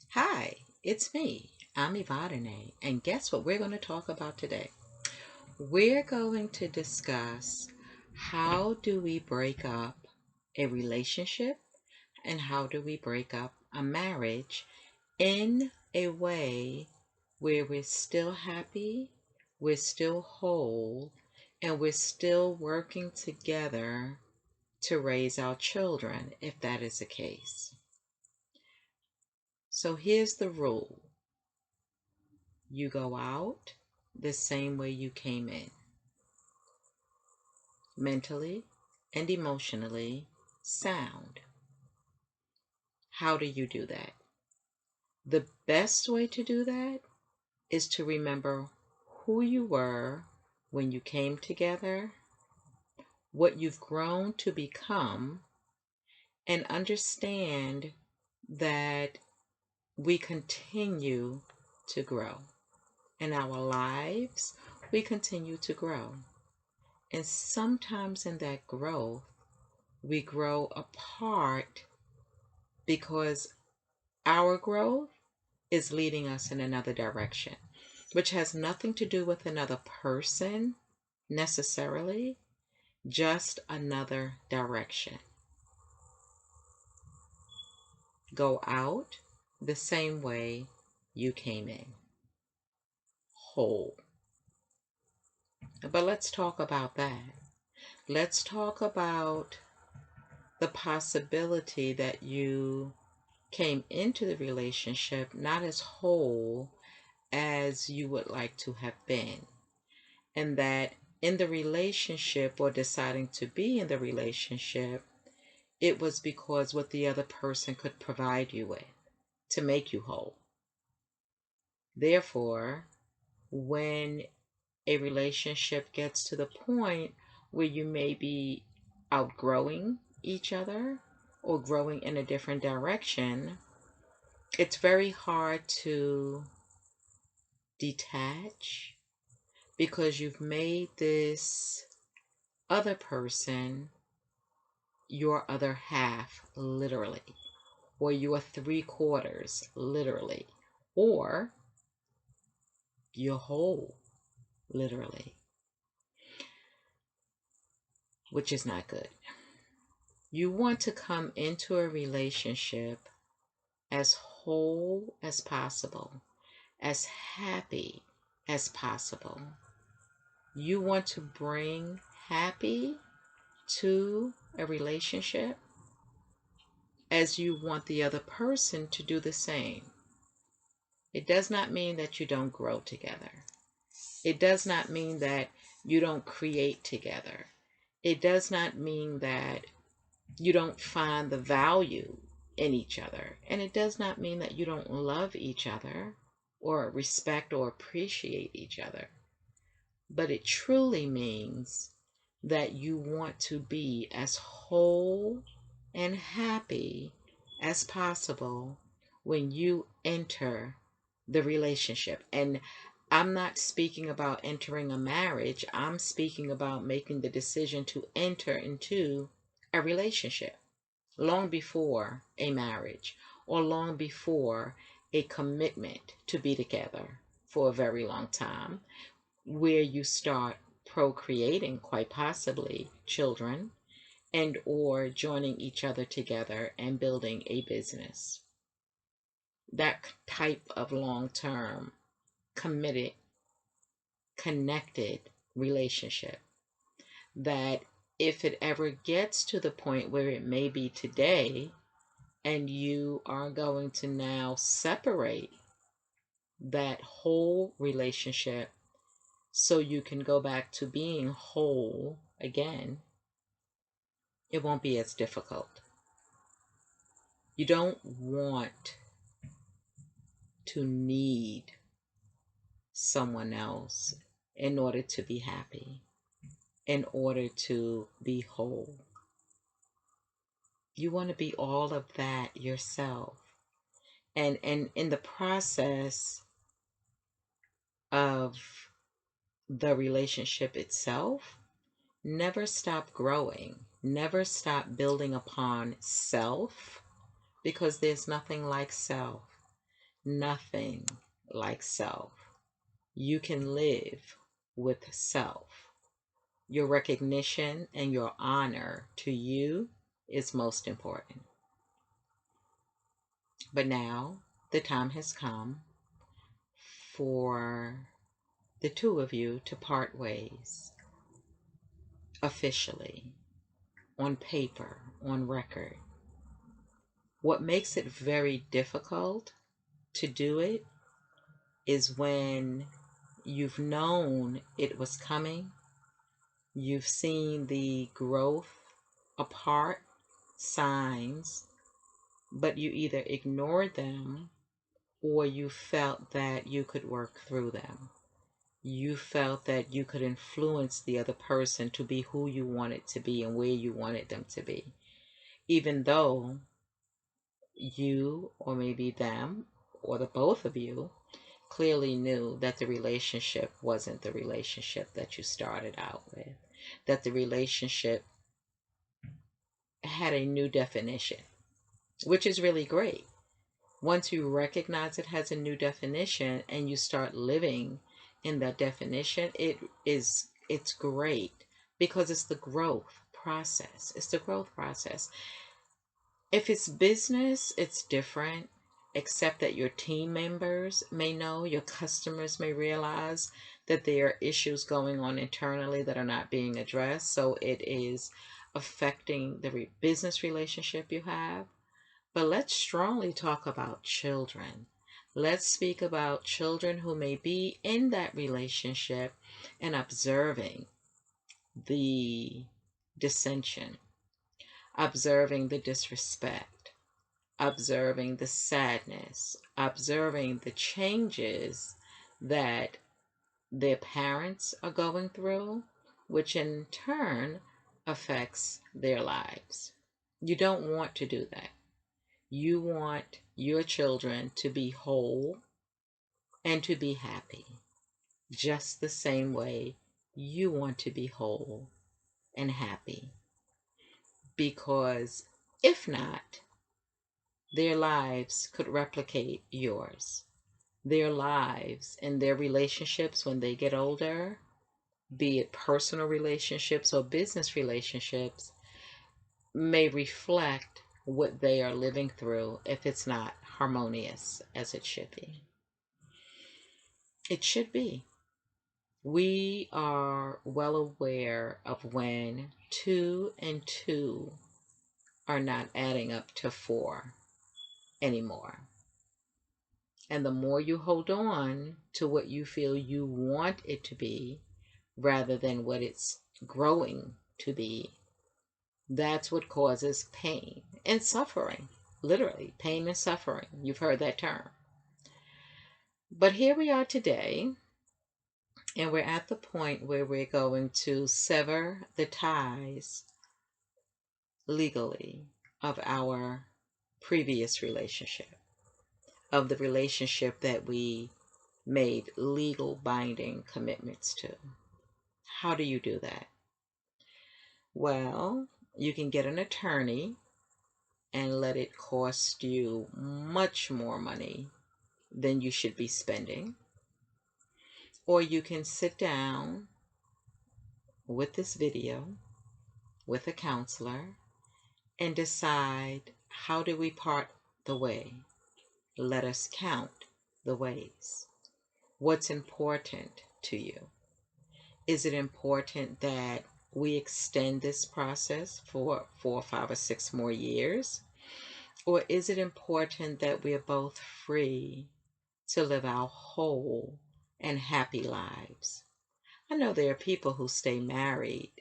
Hi, it's me. I'm Evadyne, and guess what we're going to talk about today? We're going to discuss how do we break up a relationship and how do we break up a marriage in a way where we're still happy, we're still whole, and we're still working together to raise our children if that is the case. So here's the rule. You go out the same way you came in, mentally and emotionally sound. How do you do that? The best way to do that is to remember who you were when you came together, what you've grown to become, and understand that we continue to grow. In our lives, we continue to grow. And sometimes in that growth, we grow apart because our growth is leading us in another direction, which has nothing to do with another person necessarily, just another direction. Go out the same way you came in, whole. But let's talk about that. Let's talk about the possibility that you came into the relationship not as whole as you would like to have been, and that in the relationship or deciding to be in the relationship, it was because what the other person could provide you with to make you whole. Therefore, when a relationship gets to the point where you may be outgrowing each other or growing in a different direction, it's very hard to detach because you've made this other person your other half, literally, or your three quarters, literally, or your whole, literally, which is not good. You want to come into a relationship as whole as possible, as happy as possible. You want to bring happy to a relationship as you want the other person to do the same. It does not mean that you don't grow together. It does not mean that you don't create together. It does not mean that you don't find the value in each other. And it does not mean that you don't love each other or respect or appreciate each other. But it truly means that you want to be as whole and happy as possible when you enter the relationship. And I'm not speaking about entering a marriage, I'm speaking about making the decision to enter into a relationship long before a marriage or long before a commitment to be together for a very long time, where you start procreating, quite possibly children, and or joining each other together and building a business. That type of long-term committed, connected relationship, that if it ever gets to the point where it may be today and you are going to now separate that whole relationship so you can go back to being whole again, it won't be as difficult. You don't want to need someone else in order to be happy, in order to be whole. You want to be all of that yourself. And in the process of the relationship itself, never stop growing. Never stop building upon self, because there's nothing like self. nothing like self. You can live with self. Your recognition and your honor to you is most important. But now the time has come for the two of you to part ways officially, on paper, on record. What makes it very difficult to do it is when you've known it was coming, you've seen the growth apart signs, but you either ignored them or you felt that you could work through them. You felt that you could influence the other person to be who you wanted to be and where you wanted them to be. Even though you, or maybe them, or the both of you, clearly knew that the relationship wasn't the relationship that you started out with, that the relationship had a new definition, which is really great. Once you recognize it has a new definition and you start living in that definition, it's great because it's the growth process. It's the growth process. If it's business, it's different, except that your team members may know, your customers may realize that there are issues going on internally that are not being addressed. So it is affecting the business relationship you have. But let's strongly talk about children. Let's speak about children who may be in that relationship and observing the dissension, observing the disrespect, observing the sadness, observing the changes that their parents are going through, which in turn affects their lives. You don't want to do that. You want your children to be whole and to be happy, just the same way you want to be whole and happy. Because if not, their lives could replicate yours. Their lives and their relationships when they get older, be it personal relationships or business relationships, may reflect what they are living through if it's not harmonious as it should be. It should be. We are well aware of when 2 and 2 are not adding up to 4 anymore. And the more you hold on to what you feel you want it to be rather than what it's growing to be, that's what causes pain and suffering. Literally, pain and suffering. You've heard that term. But here we are today, and we're at the point where we're going to sever the ties legally of our previous relationship, of the relationship that we made legal binding commitments to. How do you do that? Well, you can get an attorney and let it cost you much more money than you should be spending. Or you can sit down with this video with a counselor and decide, how do we part the way? Let us count the ways. What's important to you? Is it important that we extend this process for 4, 5, or 6 more years? Or is it important that we are both free to live our whole and happy lives? I know there are people who stay married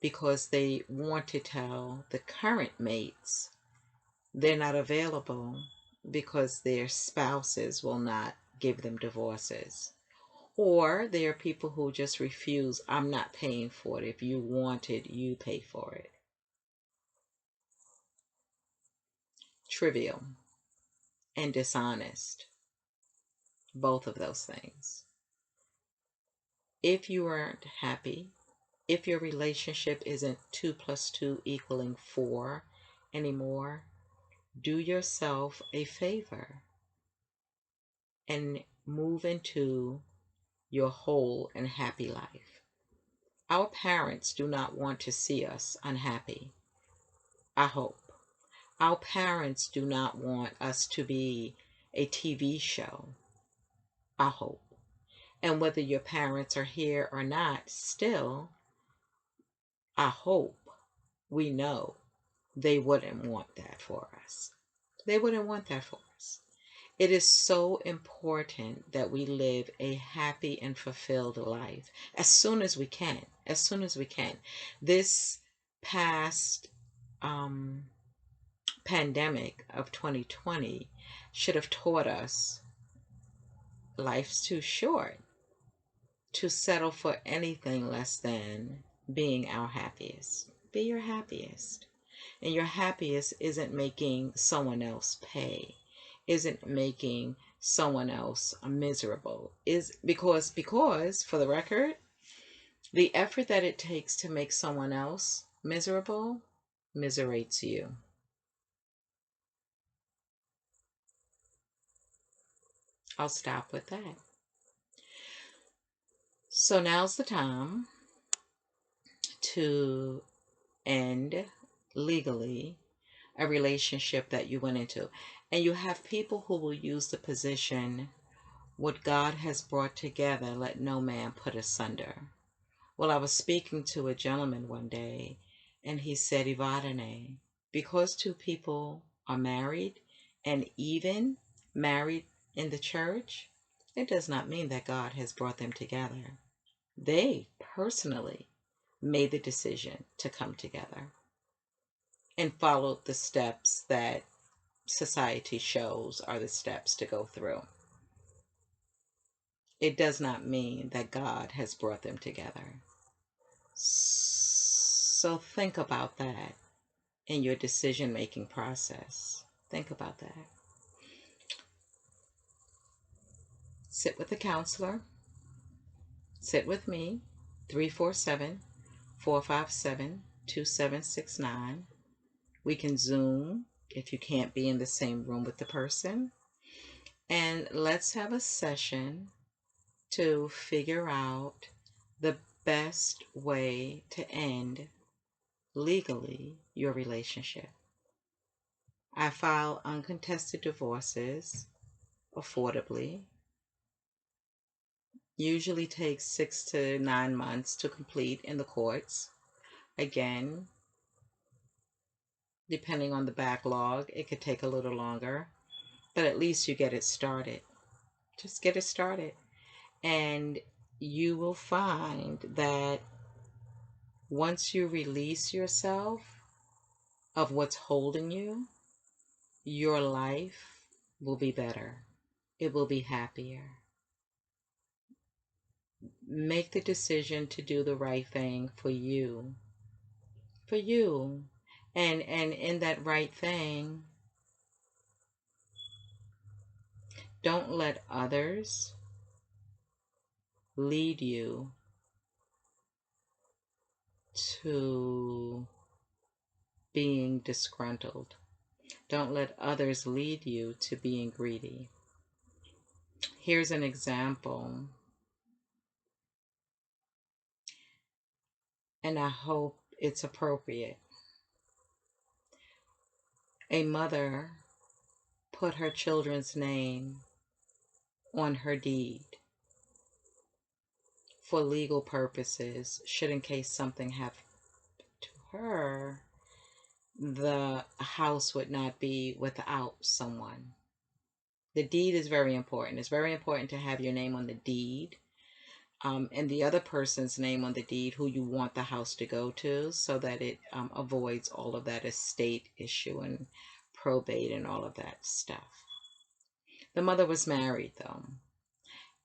because they want to tell the current mates they're not available because their spouses will not give them divorces. Or there are people who just refuse, I'm not paying for it. If you want it, you pay for it. Trivial and dishonest. Both of those things. If you aren't happy, if your relationship isn't 2 plus 2 equaling 4 anymore, do yourself a favor. and move into your whole and happy life. Our parents do not want to see us unhappy, I hope. Our parents do not want us to be a TV show, I hope. And whether your parents are here or not, still, I hope we know they wouldn't want that for us. They wouldn't want that for us. It is so important that we live a happy and fulfilled life as soon as we can. As soon as we can. This past pandemic of 2020 should have taught us life's too short to settle for anything less than being our happiest. Be your happiest. And your happiest isn't making someone else pay, isn't making someone else miserable. Is because for the record, the effort that it takes to make someone else miserable miserates you. I'll stop with that. So now's the time to end legally a relationship that you went into. And you have people who will use the position, what God has brought together, let no man put asunder. Well, I was speaking to a gentleman one day, and he said, Evadyne, because two people are married and even married in the church, it does not mean that God has brought them together. They personally made the decision to come together and followed the steps that society shows are the steps to go through. It does not mean that God has brought them together. So think about that in your decision making process. Think about that. Sit with a counselor. Sit with me. 347-457-2769. We can Zoom if you can't be in the same room with the person. And let's have a session to figure out the best way to end legally your relationship. I file uncontested divorces affordably. Usually takes 6 to 9 months to complete in the courts. Again, depending on the backlog, it could take a little longer, but at least you get it started. Just get it started. And you will find that once you release yourself of what's holding you, your life will be better. It will be happier. Make the decision to do the right thing for you. For you. And in that right thing, don't let others lead you to being disgruntled. Don't let others lead you to being greedy. Here's an example, and I hope it's appropriate. A mother put her children's name on her deed for legal purposes, should in case something happened to her, the house would not be without someone. The deed is very important. It's very important to have your name on the deed, and the other person's name on the deed who you want the house to go to, so that it avoids all of that estate issue and probate and all of that stuff. The mother was married though,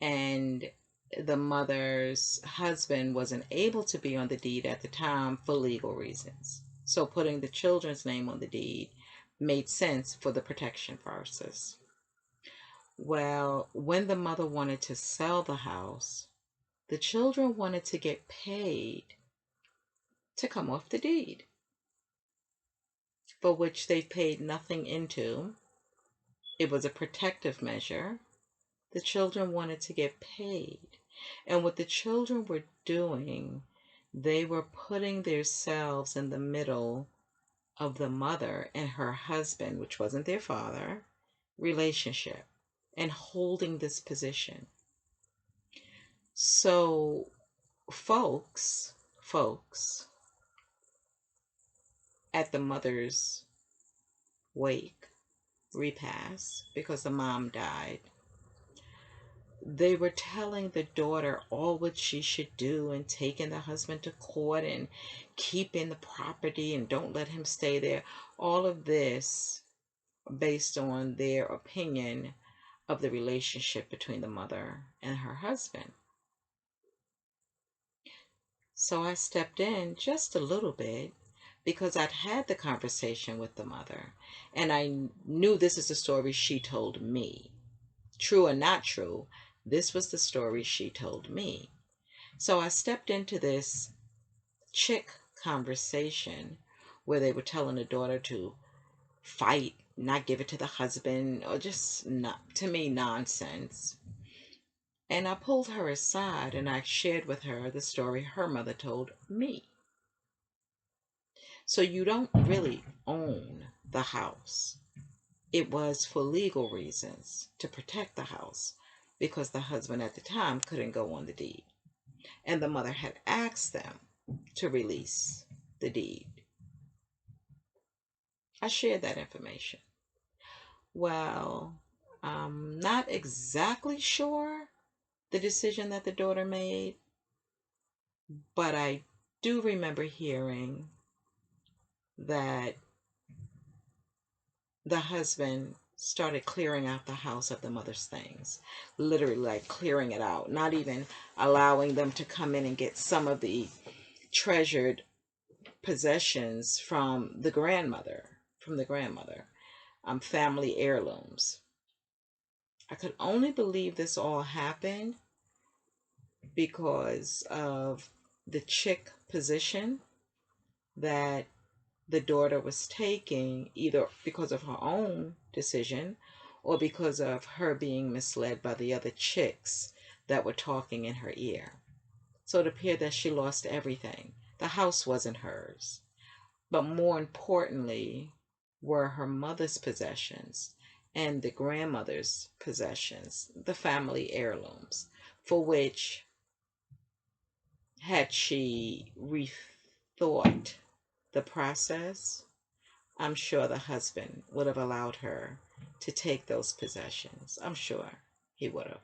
and the mother's husband wasn't able to be on the deed at the time for legal reasons. So putting the children's name on the deed made sense for the protection process. Well, when the mother wanted to sell the house, the children wanted to get paid to come off the deed, for which they paid nothing into. It was a protective measure. The children wanted to get paid. And what the children were doing, they were putting themselves in the middle of the mother and her husband, which wasn't their father, relationship, and holding this position. So folks at the mother's wake, repast, because the mom died, they were telling the daughter all what she should do and taking the husband to court and keeping the property and don't let him stay there. All of this based on their opinion of the relationship between the mother and her husband. So I stepped in just a little bit because I'd had the conversation with the mother and I knew this is the story she told me. True or not true, this was the story she told me. So I stepped into this chick conversation where they were telling the daughter to fight, not give it to the husband, or just not, to me, nonsense. And I pulled her aside and I shared with her the story her mother told me. So you don't really own the house. It was for legal reasons to protect the house because the husband at the time couldn't go on the deed. And the mother had asked them to release the deed. I shared that information. Well, I'm not exactly sure the decision that the daughter made, but I do remember hearing that the husband started clearing out the house of the mother's things, literally like clearing it out, not even allowing them to come in and get some of the treasured possessions from the grandmother, family heirlooms. I could only believe this all happened because of the chick position that the daughter was taking, either because of her own decision or because of her being misled by the other chicks that were talking in her ear. So it appeared that she lost everything. The house wasn't hers, but more importantly were her mother's possessions and the grandmother's possessions, the family heirlooms, for which, had she rethought the process, I'm sure the husband would have allowed her to take those possessions. I'm sure he would have.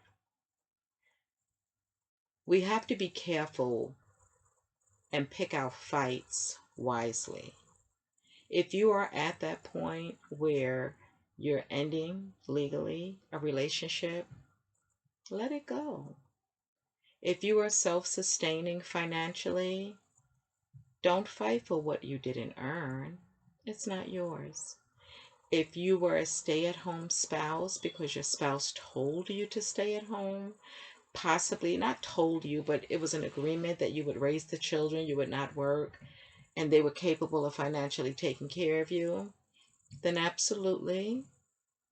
We have to be careful and pick our fights wisely. If you are at that point where you're ending legally a relationship, let it go. If you are self-sustaining financially, don't fight for what you didn't earn. It's not yours. If you were a stay-at-home spouse because your spouse told you to stay at home, possibly not told you, but it was an agreement that you would raise the children, you would not work, and they were capable of financially taking care of you, then absolutely,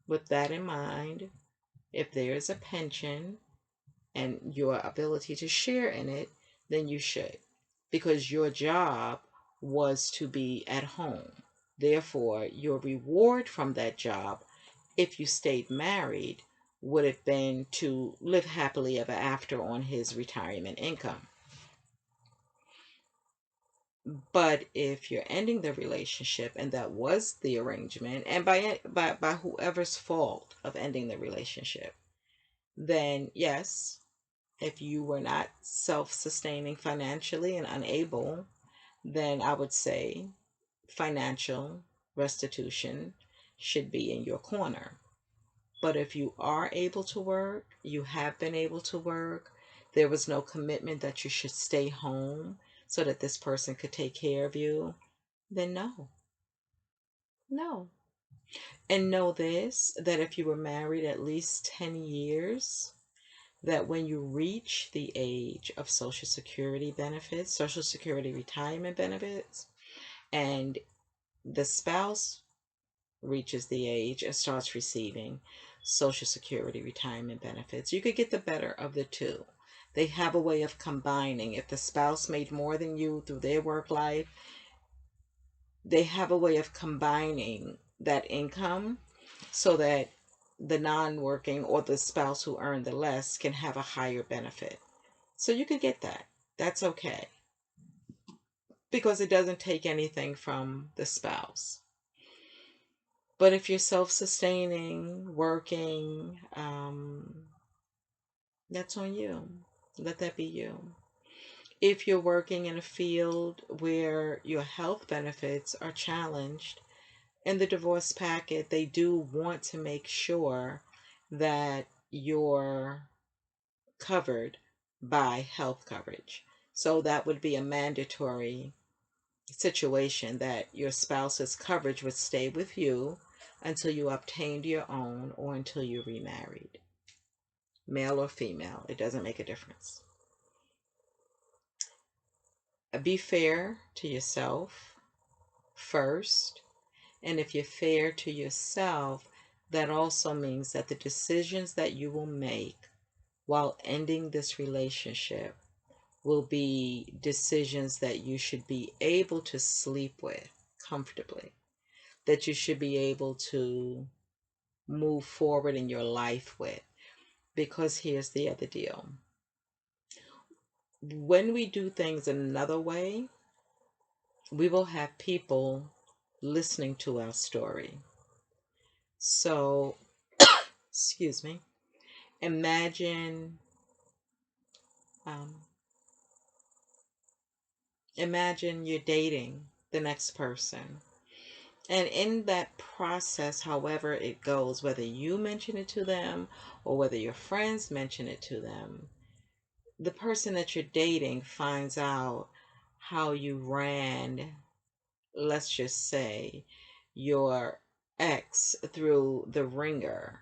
with that in mind, if there is a pension and your ability to share in it, then you should. Because your job was to be at home. Therefore, your reward from that job, if you stayed married, would have been to live happily ever after on his retirement income. But if you're ending the relationship and that was the arrangement, and by whoever's fault of ending the relationship, then yes, if you were not self-sustaining financially and unable, then I would say financial restitution should be in your corner. But if you are able to work, you have been able to work, there was no commitment that you should stay home so that this person could take care of you, then no. No. And know this, that if you were married at least 10 years, that when you reach the age of Social Security benefits, Social Security retirement benefits, and the spouse reaches the age and starts receiving, Social Security, retirement benefits. You could get the better of the two. They have a way of combining. If the spouse made more than you through their work life, they have a way of combining that income so that the non-working or the spouse who earned the less can have a higher benefit. So you could get that. That's okay because it doesn't take anything from the spouse. But if you're self-sustaining, working, that's on you. Let that be you. If you're working in a field where your health benefits are challenged, in the divorce packet, they do want to make sure that you're covered by health coverage. So that would be a mandatory situation that your spouse's coverage would stay with you until you obtained your own or until you remarried. Male or female, it doesn't make a difference. Be fair to yourself first. And if you're fair to yourself, that also means that the decisions that you will make while ending this relationship will be decisions that you should be able to sleep with comfortably, that you should be able to move forward in your life with. Because here's the other deal. When we do things another way, we will have people listening to our story. So, excuse me, imagine um, imagine you're dating the next person. And in that process, however it goes, whether you mention it to them or whether your friends mention it to them, the person that you're dating finds out how you ran, let's just say, your ex through the ringer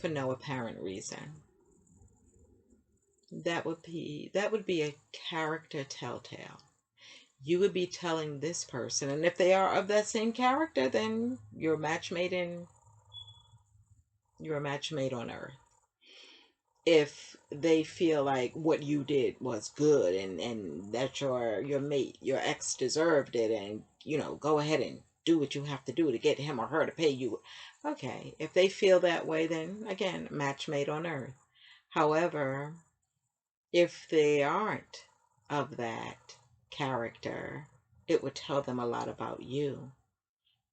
for no apparent reason. That would be a character telltale. You would be telling this person, and if they are of that same character, then you're a match made on earth. If they feel like what you did was good and that your mate, your ex deserved it, and go ahead and do what you have to do to get him or her to pay you. Okay, if they feel that way, then again, match made on earth. However, if they aren't of that character, it would tell them a lot about you.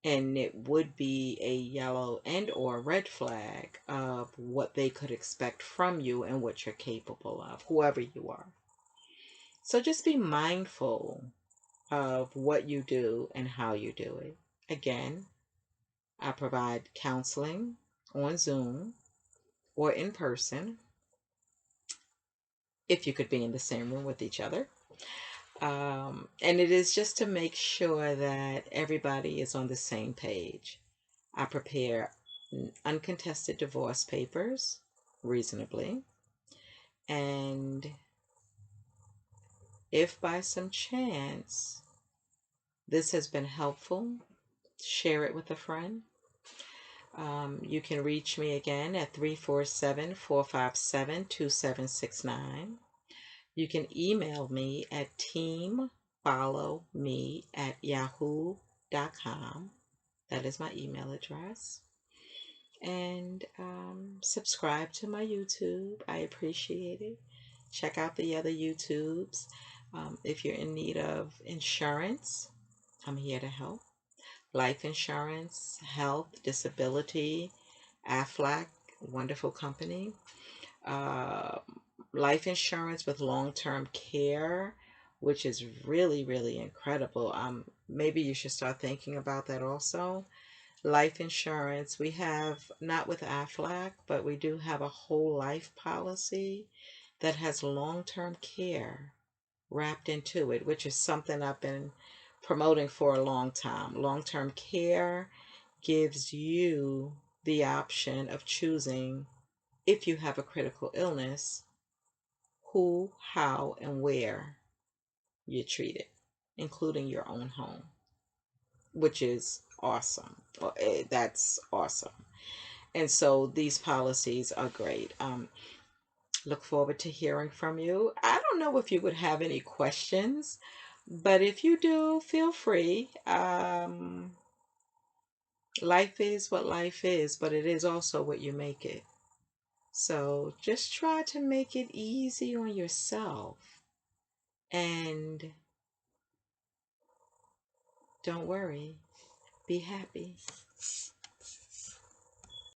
And it would be a yellow and or red flag of what they could expect from you and what you're capable of, whoever you are. So just be mindful of what you do and how you do it. Again, I provide counseling on Zoom or in person, if you could be in the same room with each other. And it is just to make sure that everybody is on the same page. I prepare uncontested divorce papers reasonably. And if by some chance this has been helpful, share it with a friend. You can reach me again at 347-457-2769. You can email me at teamfollowme@yahoo.com. That is my email address. And subscribe to my YouTube. I appreciate it. Check out the other YouTubes. If you're in need of insurance, I'm here to help. Life insurance, health, disability, Aflac, wonderful company. Uh, Life insurance with long-term care, which is really, really incredible. Maybe you should start thinking about that also. Life insurance, we have, not with Aflac, but we do have a whole life policy that has long-term care wrapped into it, which is something I've been promoting for a long time. Long-term care gives you the option of choosing, if you have a critical illness, who, how, and where you're treated, including your own home, which is awesome. That's awesome. And so these policies are great. Look forward to hearing from you. I don't know if you would have any questions, but if you do, feel free. Life is what life is, but it is also what you make it. So just try to make it easy on yourself, and don't worry, be happy.